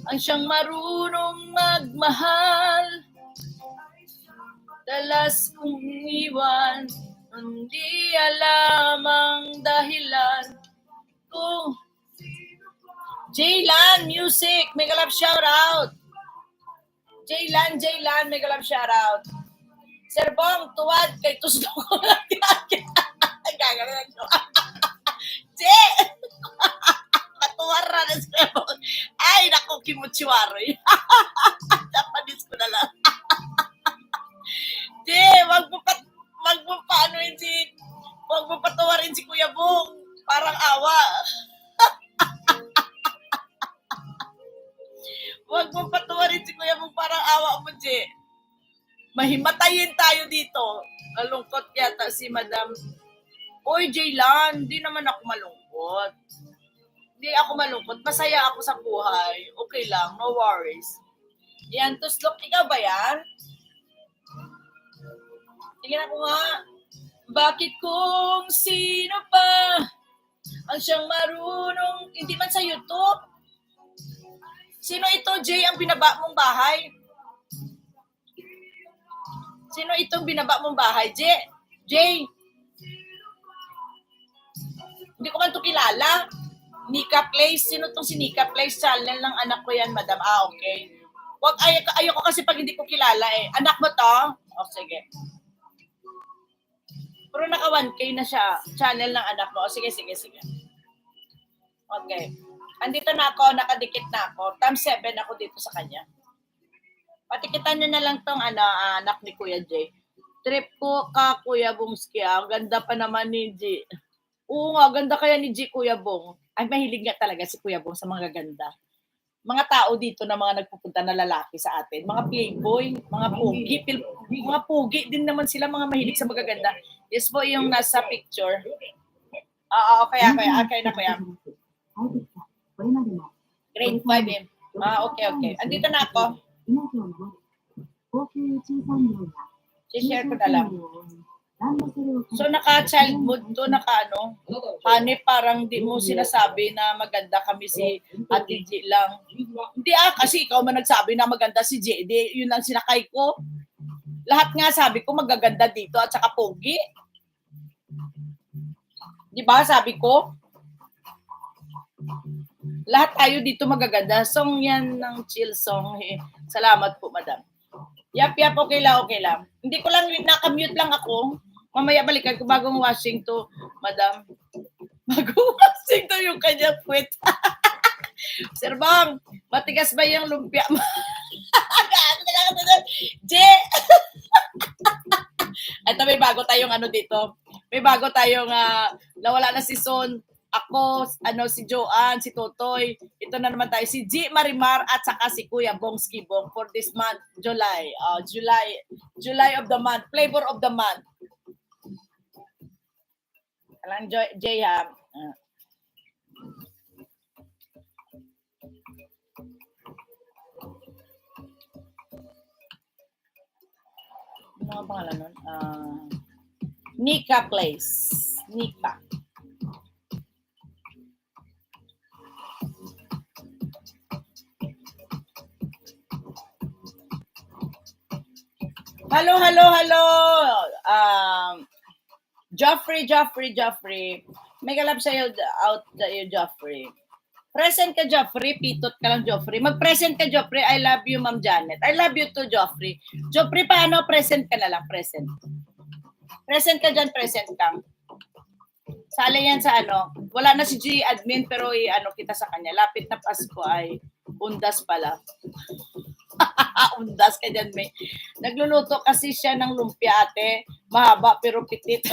ang siyang marunong magmahal. Dalas kong iwan, hindi alam ang dahilan kung Jaylan Music, mega love shoutout. Jaylan, mega love shoutout. Sir Bong, tuwad kay Tusdo ko lang. Gagawin ko. Je! Matuwar na Sir Bong. Ay, naku, kimuchiwaroy. Japanese ko na lang. Je, wag mo paanoin wag mo patawarin si Kuya Bong. Parang awa. Wag mo patawarin si Kuya Bong, parang awa mo, Je. Mahimatayin tayo dito. Malungkot yata si Madam. Oy, Jaylan, hindi naman ako malungkot. Hindi ako malungkot. Masaya ako sa buhay. Okay lang, no worries. Yan, Tuslok, ikaw ba yan? Tingnan ko nga. Bakit kung sino pa ang siyang marunong, hindi man sa YouTube? Sino ito, Jay, ang binaba mong bahay? Sino itong binaba mong bahay, Jay? Jay? Hindi ko man ito kilala. Nika Place. Sino itong si Nika Place? Channel ng anak ko yan, madam. Ah, okay. Wag, ayoko kasi pag hindi ko kilala eh. Anak mo to? Oh, sige. Pero naka 1K na siya. Channel ng anak mo. Oh, sige. Okay. Andito na ako. Nakadikit na ako. Times 7 ako dito sa kanya. Patikitan nyo na lang tong anak ni Kuya Jay. Trip ko ka, Kuya Bongski. Ang ganda pa naman ni G. Oo nga, ganda kaya ni G, Kuya Bong. Ay, mahilig nga talaga si Kuya Bong sa mga ganda. Mga tao dito na mga nagpupunta na lalaki sa atin. Mga playboy, mga pugi. Mga pugi din naman sila, mga mahilig sa magaganda. Yes po yung nasa picture. Kaya na kuya. Grade 5 eh. Okay. Andito na ako. I-share ko na lang. So, naka-child mode to, honey, parang di mo sinasabi na maganda kami si Ate G lang. Hindi kasi ikaw man nagsabi na maganda si G. Di, yun lang sinakay ko. Lahat nga sabi ko magaganda dito at saka pogi. Di ba sabi ko? Lahat tayo dito magaganda. Song yan ng chill song. Salamat po, madam. Yap, okay lang. Hindi ko lang, naka-mute lang ako. Mamaya balikan ko bagong washing to, madam. Bagong washing to yung kanyang puwet. Sir Bong, matigas ba yung lumpia mo? Je! Ito, may bago tayong dito. May bago tayong nawala na si Son. Ako, si Joanne, si Totoy. Ito na naman tayo. Si G. Marimar at saka si Kuya Bongski Bong for this month, July. July of the month. Flavor of the month. Alang Jay ha. Ano ang pangalan nun? Nika Place. Nika. Hello. Joffrey. Mega love sa'yo out sa'yo, Joffrey. Present ka, Joffrey. Pitot ka lang, Joffrey. Mag-present ka, Joffrey. I love you, Ma'am Janet. I love you too, Joffrey. Joffrey, paano? Present ka na lang. Present. Present ka dyan, present ka. Sali yan sa Wala na si G admin, pero kita sa kanya. Lapit na Pasko ay undas pala. Undas ka dyan, may. Nagluluto kasi siya ng lumpia, ate. Mahaba pero pitit.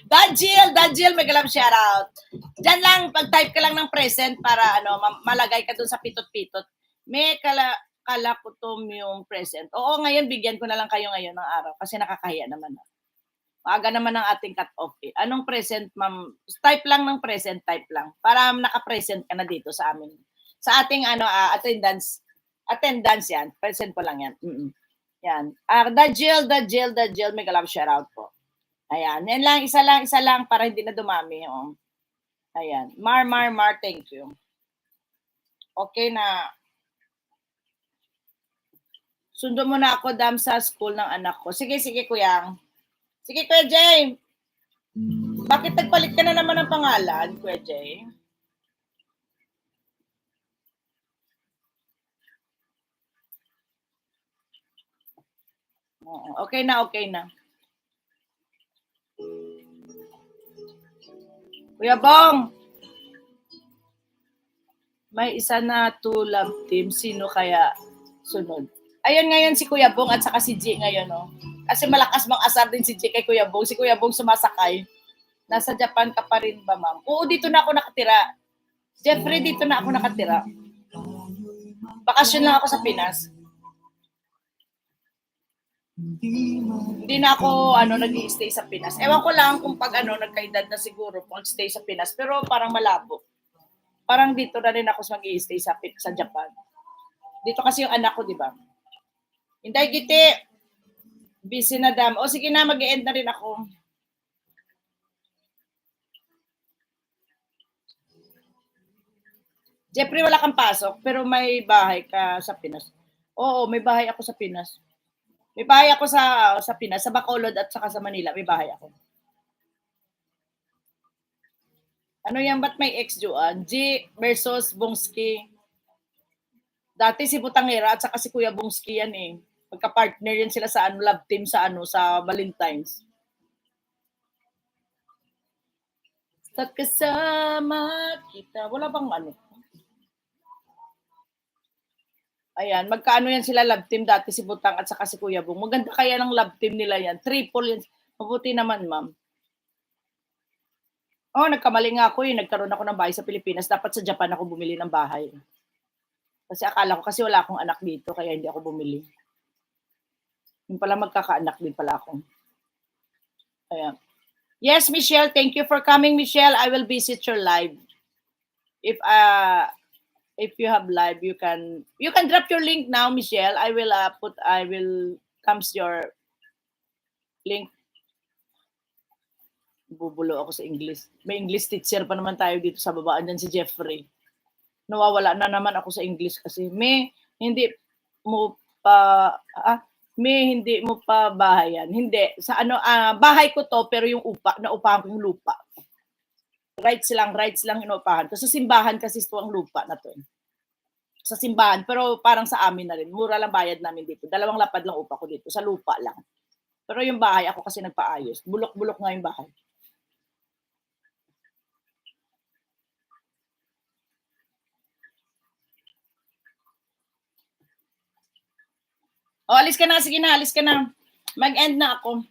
Dajil, may galam shoutout. Diyan lang, pag-type ka lang ng present para malagay ka dun sa pitot-pitot. May kalakutom yung present. Oo, ngayon, bigyan ko na lang kayo ngayon ng araw kasi nakakahiya naman. Maaga naman ang ating cut-off eh. Anong present, ma'am? Type lang ng present, type lang. Para naka-present ka na dito sa amin. Sa ating attendance. Attendance yan. Present ko lang yan. Yan. Dajil, may galam shoutout po. Ayan. Yan lang, isa lang para hindi na dumami. Oh. Ayan. Mar, thank you. Okay na. Sundo mo na ako, Dam, sa school ng anak ko. Sige, sige, Kuya. Sige, Kuya Jay. Bakit nagpalit ka na naman ng pangalan, Kuya Jay? Oo, okay na, okay na. Kuya Bong, may isa na love team. Sino kaya sunod? Ayun ngayon si Kuya Bong at saka si G ngayon, no? Kasi malakas mang asar din si G kay Kuya Bong. Si Kuya Bong sumasakay. Nasa Japan ka pa rin ba, ma'am? Oo, dito na ako nakatira. Jeffrey, dito na ako nakatira. Bakasyon lang ako sa Pinas. Hindi na ako nag-i-stay sa Pinas. Ewan ko lang kung pag nagkaedad na siguro mag-stay sa Pinas, pero parang malabo. Parang dito na rin ako mag-i-stay sa Japan. Dito kasi yung anak ko, di ba? Hinday giti. Busy na, Dam. O sige na, mag-i-end na rin ako. Jeffrey, wala kang pasok, pero may bahay ka sa Pinas. Oo, may bahay ako sa Pinas. May bahay ako sa Pinas, sa Bacolod at saka sa Manila. May bahay ako. Ano yan? Ba't may ex, Joan? G versus Bongski. Dati si Butangera at saka si Kuya Bongski yan eh. Magka-partner yan sila sa love team sa sa Valentine's. Sa kasama kita. Wala bang Ayan, magkaano yan sila love team dati si Butang at saka si Kuya Bong. Maganda kaya ng love team nila yan. Triple yan. Mabuti naman, ma'am. Oh, nagkamali nga ako eh. Nagkaroon ako ng bahay sa Pilipinas. Dapat sa Japan ako bumili ng bahay. Kasi akala ko kasi wala akong anak dito kaya hindi ako bumili. Yung pala magkakaanak din pala ako. Ayan. Yes, Michelle. Thank you for coming, Michelle. I will visit your live. If you have live, you can drop your link now, Michelle. I will comes your link. Bubulo ako sa English. May English teacher pa naman tayo dito sa babaan dyan si Jeffrey. Nawawala na naman ako sa English kasi hindi mo pa bahayan. Hindi sa bahay ko to pero yung naupahan ko yung lupa. Rights lang inuupahan. Kasi simbahan kasi ito ang lupa na to. Sa simbahan, pero parang sa amin na rin. Mura lang bayad namin dito. 2 lapad lang upa ko dito. Sa lupa lang. Pero yung bahay, ako kasi nagpaayos. Bulok-bulok nga yung bahay. O, alis ka na. Sige na, alis ka na. Mag-end na ako.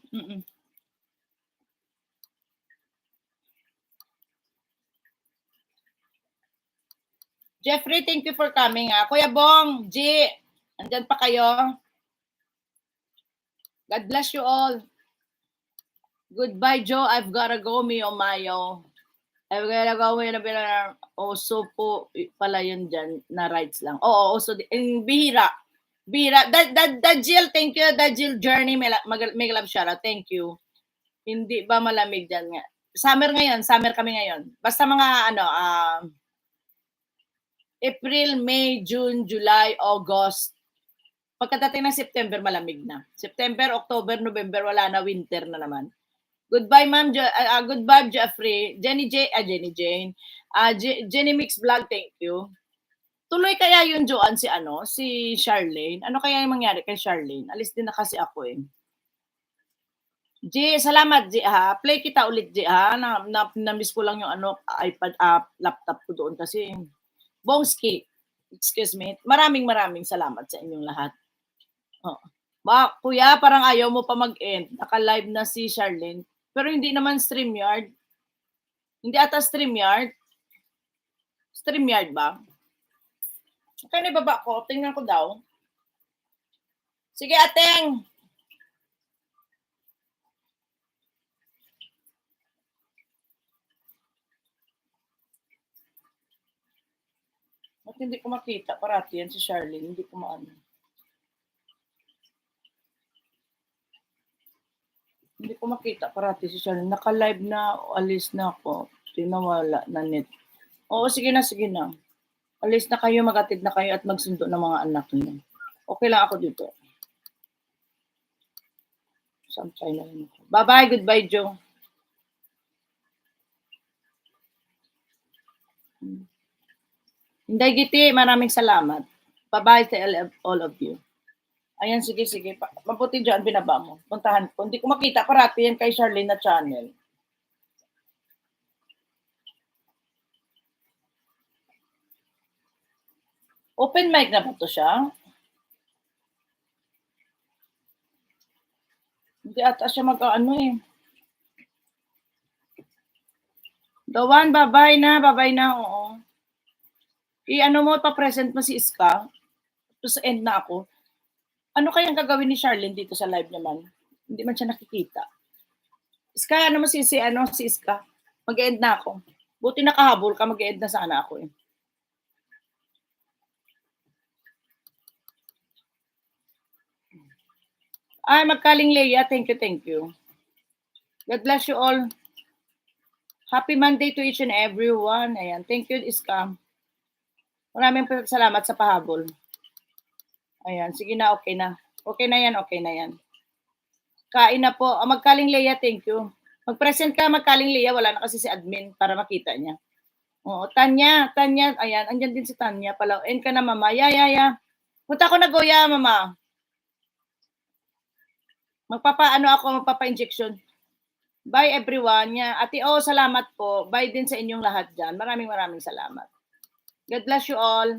Jeffrey, thank you for coming. Kuya Bong, G, andyan pa kayo. God bless you all. Goodbye, Joe. I've gotta go, Mio Mayo. I've gotta go. Oso po pala yun dyan na rights lang. Oo, oso. Bihira. Jill, thank you. Jill Journey, may love shoutout. Thank you. Hindi ba malamig dyan nga? Summer kami ngayon. Basta mga April, May, June, July, August. Pagkadating ng September, malamig na. September, October, November, wala na, winter na naman. Goodbye, ma'am. Goodbye, Jeffrey. Jenny Jane. Jenny Mix Vlog, thank you. Tuloy kaya yun, Joanne, si Charlene? Ano kaya yung mangyari kay Charlene? Alis din na kasi ako eh. G, salamat G ha. Play kita ulit G ha. Na-miss ko lang yung iPad laptop ko doon kasi Bongski. Excuse me. Maraming salamat sa inyong lahat. Oh. Kuya, parang ayaw mo pa mag-end. Naka-live na si Charlene. Pero hindi naman StreamYard. Hindi ata StreamYard. StreamYard ba? Kaya baba ko. Tingnan ko daw. Sige, Ateng. Ba't hindi ko makita? Parati yan si Charlene. Hindi ko maano. Hindi ko makita parati si Charlene. Naka-live na. Alis na ako. Tinawala na net. Oo, sige na. Alis na kayo, magatid na kayo at magsundo ng mga anak niyo. Okay lang ako dito. Samsay na lang ako. Bye-bye, goodbye, Joe. Hinday Giti, maraming salamat. Bye-bye to all of you. Ayan, sige. Mabuti dyan, binaba mo. Puntahan ko. Hindi ko makita parati yan kay Charlene na channel. Open mic na ba to siya? Hindi ata siya mag-ano eh. Dawan, bye-bye na, oo. I-ano mo, pa-present mo si Iska. Tapos end na ako. Ano kayang gagawin ni Charlene dito sa live naman? Hindi man siya nakikita. Iska, ano mo si Iska? Mag-end na ako. Buti nakahabol ka, mag-end na sana ako eh. Ay, Magkaling Leia, thank you. God bless you all. Happy Monday to each and everyone. Ayan, thank you, Iska. Maraming salamat sa pahabol. Ayan, sige na, okay na. Okay na yan. Kain na po. Magkaling Leia, thank you. Mag-present ka, Magkaling Leia. Wala na kasi si admin para makita niya. Oo, Tanya. Ayan, andyan din si Tanya. Palawin ka na, mama. Ya. Punta ko na, Goya, mama. Magpapa-injection. Bye, everyone. Ate, salamat po. Bye din sa inyong lahat dyan. Maraming salamat. God bless you all.